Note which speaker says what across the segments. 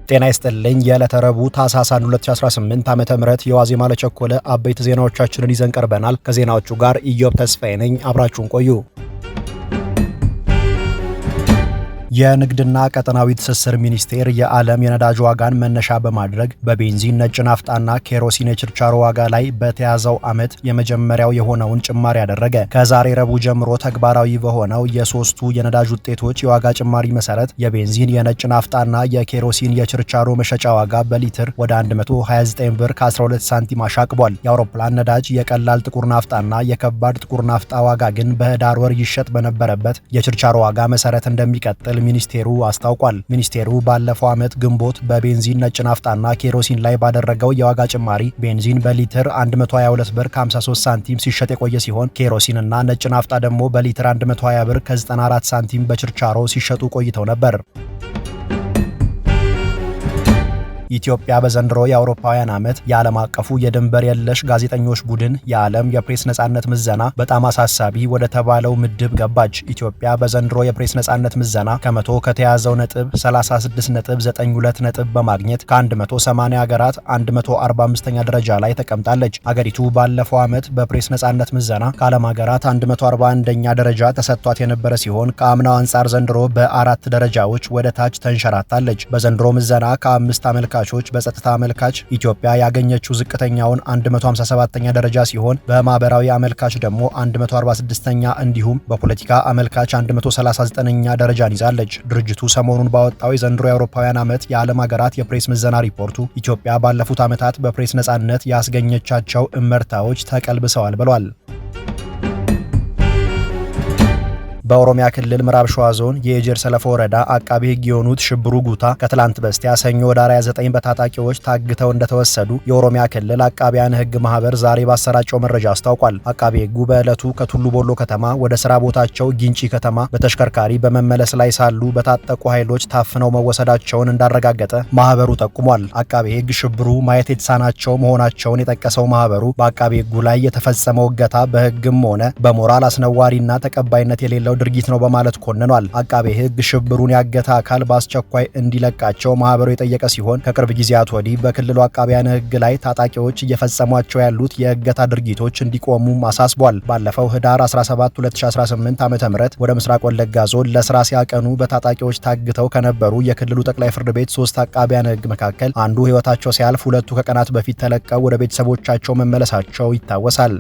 Speaker 1: ጤና ይስጥልኝ። የዕለተ ረቡዕ ታኅሳስ 2018 ዓ.ም የዋዜማ ለቸኮለ አበይት ዜናዎቻችንን ይዘን ቀርበናል። ከዜናዎቹ ጋር ኢዮብ ተስፋዬ ነኝ። አብራችሁን ቆዩ። የንግድና ቀጠናዊ ትስስር ሚኒስቴር የዓለም የነዳጅ ዋጋን መነሻ በማድረግ በቤንዚን፣ ነጭ ናፍጣና ኬሮሲን የችርቻሮ ዋጋ ላይ በተያዘው ዓመት የመጀመሪያው የሆነውን ጭማሪ ያደረገ። ከዛሬ ረቡዕ ጀምሮ ተግባራዊ በሆነው የሶስቱ የነዳጅ ውጤቶች የዋጋ ጭማሪ መሰረት የቤንዚን፣ የነጭ ናፍጣና የኬሮሲን የችርቻሮ መሸጫ ዋጋ በሊትር ወደ 129 ብር ከ12 ሳንቲም አሻቅቧል። የአውሮፕላን ነዳጅ፣ የቀላል ጥቁር ናፍጣና የከባድ ጥቁር ናፍጣ ዋጋ ግን በህዳር ወር ይሸጥ በነበረበት የችርቻሮ ዋጋ መሰረት እንደሚቀጥል ሚኒስቴሩ አስታውቋል። ሚኒስቴሩ ባለፈው ዓመት ግንቦት በቤንዚን፣ ነጭ ናፍጣና ኬሮሲን ላይ ባደረገው የዋጋ ጭማሪ ቤንዚን በሊትር 122 ብር ከ53 ሳንቲም ሲሸጥ የቆየ ሲሆን ኬሮሲንና ነጭ ናፍጣ ደግሞ በሊትር 120 ብር ከ94 ሳንቲም በችርቻሮ ሲሸጡ ቆይተው ነበር። ኢትዮጵያ በዘንድሮ የአውሮፓውያን ዓመት የዓለም አቀፉ የድንበር የለሽ ጋዜጠኞች ቡድን የዓለም የፕሬስ ነጻነት ምዘና በጣም አሳሳቢ ወደ ተባለው ምድብ ገባች። ኢትዮጵያ በዘንድሮ የፕሬስ ነጻነት ምዘና ከመቶ ከተያዘው ነጥብ 36.92 ነጥብ በማግኘት ከ180 ሀገራት 145ኛ ደረጃ ላይ ተቀምጣለች። አገሪቱ ባለፈው ዓመት በፕሬስ ነጻነት ምዘና ከዓለም ሀገራት 141ኛ ደረጃ ተሰጥቷት የነበረ ሲሆን ከአምናው አንጻር ዘንድሮ በ4 ደረጃዎች ወደ ታች ተንሸራታለች። በዘንድሮ ምዘና ከ5 አመልካቾች በጸጥታ አመልካች ኢትዮጵያ ያገኘችው ዝቅተኛውን 157ኛ ደረጃ ሲሆን በማህበራዊ አመልካች ደግሞ 146ኛ እንዲሁም በፖለቲካ አመልካች 139ኛ ደረጃን ይዛለች። ድርጅቱ ሰሞኑን ባወጣው የዘንድሮ የአውሮፓውያን ዓመት የዓለም ሀገራት የፕሬስ ምዘና ሪፖርቱ ኢትዮጵያ ባለፉት ዓመታት በፕሬስ ነጻነት ያስገኘቻቸው እመርታዎች ተቀልብሰዋል ብሏል። በኦሮሚያ ክልል ምዕራብ ሸዋ ዞን የኤጀር ሰለፎ ወረዳ አቃቤ ሕግ የሆኑት ሽብሩ ጉታ ከትላንት በስቲያ ሰኞ ኅዳር 29 በታጣቂዎች ታግተው እንደተወሰዱ የኦሮሚያ ክልል አቃቢያን ሕግ ማህበር ዛሬ ባሰራጨው መረጃ አስታውቋል። አቃቤ ሕጉ በዕለቱ ከቱሉ ቦሎ ከተማ ወደ ስራ ቦታቸው ጊንጪ ከተማ በተሽከርካሪ በመመለስ ላይ ሳሉ በታጠቁ ኃይሎች ታፍነው መወሰዳቸውን እንዳረጋገጠ ማህበሩ ጠቁሟል። አቃቤ ሕግ ሽብሩ ማየት የተሳናቸው መሆናቸውን የጠቀሰው ማህበሩ በአቃቤ ሕጉ ላይ የተፈጸመው እገታ በሕግም ሆነ በሞራል አስነዋሪና ተቀባይነት የሌለው ድርጊት ነው በማለት ኮንኗል። አቃቤ ሕግ ሽብሩን ያገተ አካል በአስቸኳይ እንዲለቃቸው ማህበሩ የጠየቀ ሲሆን ከቅርብ ጊዜያት ወዲህ በክልሉ አቃቢያን ሕግ ላይ ታጣቂዎች እየፈጸሟቸው ያሉት የእገታ ድርጊቶች እንዲቆሙ አሳስቧል። ባለፈው ኅዳር 17 2018 ዓ.ም ወደ ምስራቅ ወለጋ ዞን ለስራ ሲያቀኑ በታጣቂዎች ታግተው ከነበሩ የክልሉ ጠቅላይ ፍርድ ቤት 3 አቃቢያን ሕግ መካከል አንዱ ህይወታቸው ሲያልፍ፣ ሁለቱ ከቀናት በፊት ተለቀው ወደ ቤተሰቦቻቸው መመለሳቸው ይታወሳል።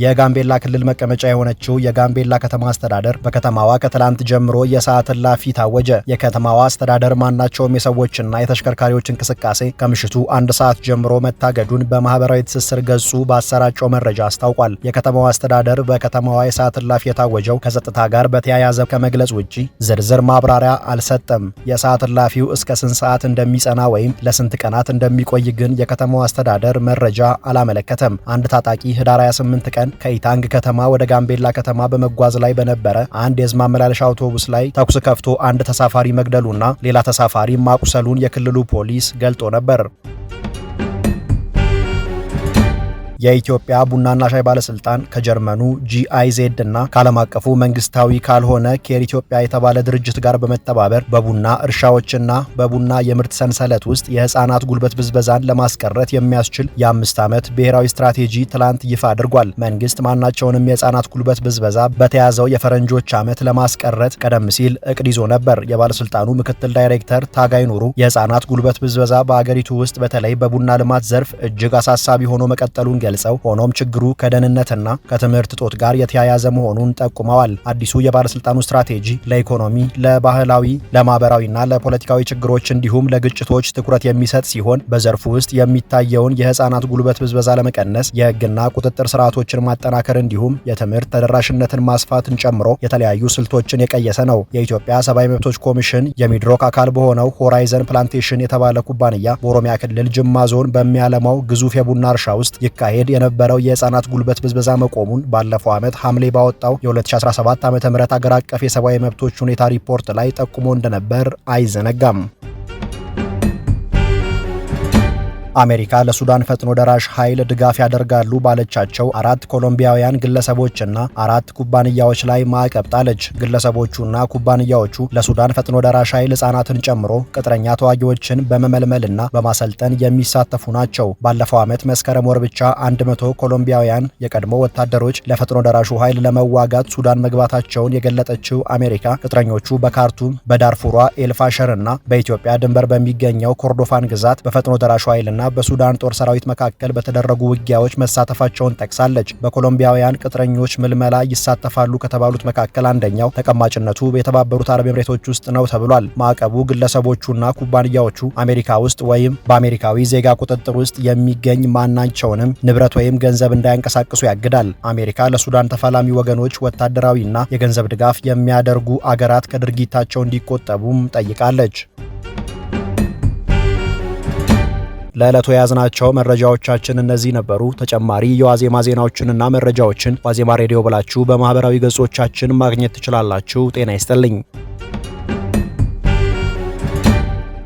Speaker 1: የጋምቤላ ክልል መቀመጫ የሆነችው የጋምቤላ ከተማ አስተዳደር በከተማዋ ከትላንት ጀምሮ የሰዓት እላፊ ታወጀ። የከተማዋ አስተዳደር ማናቸውም የሰዎችና የተሽከርካሪዎች እንቅስቃሴ ከምሽቱ 1 ሰዓት ጀምሮ መታገዱን በማህበራዊ ትስስር ገጹ ባሰራጨው መረጃ አስታውቋል። የከተማዋ አስተዳደር በከተማዋ የሰዓት እላፊ የታወጀው ከጸጥታ ጋር በተያያዘ ከመግለጽ ውጪ ዝርዝር ማብራሪያ አልሰጠም። የሰዓት እላፊው እስከ ስንት ሰዓት እንደሚጸና ወይም ለስንት ቀናት እንደሚቆይ ግን የከተማዋ አስተዳደር መረጃ አላመለከተም። አንድ ታጣቂ ኅዳር 28 ቀን ከኢታንግ ከተማ ወደ ጋምቤላ ከተማ በመጓዝ ላይ በነበረ አንድ የህዝብ ማመላለሻ አውቶቡስ ላይ ተኩስ ከፍቶ አንድ ተሳፋሪ መግደሉና ሌላ ተሳፋሪ ማቁሰሉን የክልሉ ፖሊስ ገልጦ ነበር። የኢትዮጵያ ቡናና ሻይ ባለስልጣን ከጀርመኑ GIZ እና ከዓለም አቀፉ መንግስታዊ ካልሆነ ኬር ኢትዮጵያ የተባለ ድርጅት ጋር በመተባበር በቡና እርሻዎችና በቡና የምርት ሰንሰለት ውስጥ የህፃናት ጉልበት ብዝበዛን ለማስቀረት የሚያስችል የ5 ዓመት ብሔራዊ ስትራቴጂ ትላንት ይፋ አድርጓል። መንግስት ማናቸውንም የህፃናት ጉልበት ብዝበዛ በተያዘው የፈረንጆች ዓመት ለማስቀረት ቀደም ሲል እቅድ ይዞ ነበር። የባለስልጣኑ ምክትል ዳይሬክተር ታጋይ ኑሩ የህፃናት ጉልበት ብዝበዛ በአገሪቱ ውስጥ በተለይ በቡና ልማት ዘርፍ እጅግ አሳሳቢ ሆኖ መቀጠሉን ገልጸው ሆኖም ችግሩ ከደህንነትና ከትምህርት ጦት ጋር የተያያዘ መሆኑን ጠቁመዋል። አዲሱ የባለስልጣኑ ስትራቴጂ ለኢኮኖሚ፣ ለባህላዊ፣ ለማህበራዊና ለፖለቲካዊ ችግሮች እንዲሁም ለግጭቶች ትኩረት የሚሰጥ ሲሆን በዘርፉ ውስጥ የሚታየውን የህፃናት ጉልበት ብዝበዛ ለመቀነስ የህግና ቁጥጥር ስርዓቶችን ማጠናከር እንዲሁም የትምህርት ተደራሽነትን ማስፋትን ጨምሮ የተለያዩ ስልቶችን የቀየሰ ነው። የኢትዮጵያ ሰብአዊ መብቶች ኮሚሽን የሚድሮክ አካል በሆነው ሆራይዘን ፕላንቴሽን የተባለ ኩባንያ በኦሮሚያ ክልል ጅማ ዞን በሚያለማው ግዙፍ የቡና እርሻ ውስጥ ይካሄድ የነበረው የህፃናት ጉልበት ብዝበዛ መቆሙን ባለፈው ዓመት ሐምሌ ባወጣው የ2017 ዓ.ም አገር አቀፍ የሰብአዊ መብቶች ሁኔታ ሪፖርት ላይ ጠቁሞ እንደነበር አይዘነጋም። አሜሪካ ለሱዳን ፈጥኖ ደራሽ ኃይል ድጋፍ ያደርጋሉ ባለቻቸው 4 ኮሎምቢያውያን ግለሰቦችና 4 ኩባንያዎች ላይ ማዕቀብ ጣለች። ግለሰቦቹና ኩባንያዎቹ ለሱዳን ፈጥኖ ደራሽ ኃይል ሕጻናትን ጨምሮ ቅጥረኛ ተዋጊዎችን በመመልመልና በማሰልጠን የሚሳተፉ ናቸው። ባለፈው ዓመት መስከረም ወር ብቻ 100 ኮሎምቢያውያን የቀድሞ ወታደሮች ለፈጥኖ ደራሹ ኃይል ለመዋጋት ሱዳን መግባታቸውን የገለጠችው አሜሪካ ቅጥረኞቹ በካርቱም በዳርፉሯ ኤልፋሸር እና በኢትዮጵያ ድንበር በሚገኘው ኮርዶፋን ግዛት በፈጥኖ ደራሹ ኃይልና በሱዳን ጦር ሰራዊት መካከል በተደረጉ ውጊያዎች መሳተፋቸውን ጠቅሳለች። በኮሎምቢያውያን ቅጥረኞች ምልመላ ይሳተፋሉ ከተባሉት መካከል አንደኛው ተቀማጭነቱ የተባበሩት አረብ ኤምሬቶች ውስጥ ነው ተብሏል። ማዕቀቡ ግለሰቦቹና ኩባንያዎቹ አሜሪካ ውስጥ ወይም በአሜሪካዊ ዜጋ ቁጥጥር ውስጥ የሚገኝ ማናቸውንም ንብረት ወይም ገንዘብ እንዳያንቀሳቅሱ ያግዳል። አሜሪካ ለሱዳን ተፋላሚ ወገኖች ወታደራዊና የገንዘብ ድጋፍ የሚያደርጉ አገራት ከድርጊታቸው እንዲቆጠቡም ጠይቃለች። ለዕለቱ የያዝናቸው መረጃዎቻችን እነዚህ ነበሩ። ተጨማሪ የዋዜማ ዜናዎችንና መረጃዎችን ዋዜማ ሬዲዮ ብላችሁ በማህበራዊ ገጾቻችን ማግኘት ትችላላችሁ። ጤና ይስጥልኝ።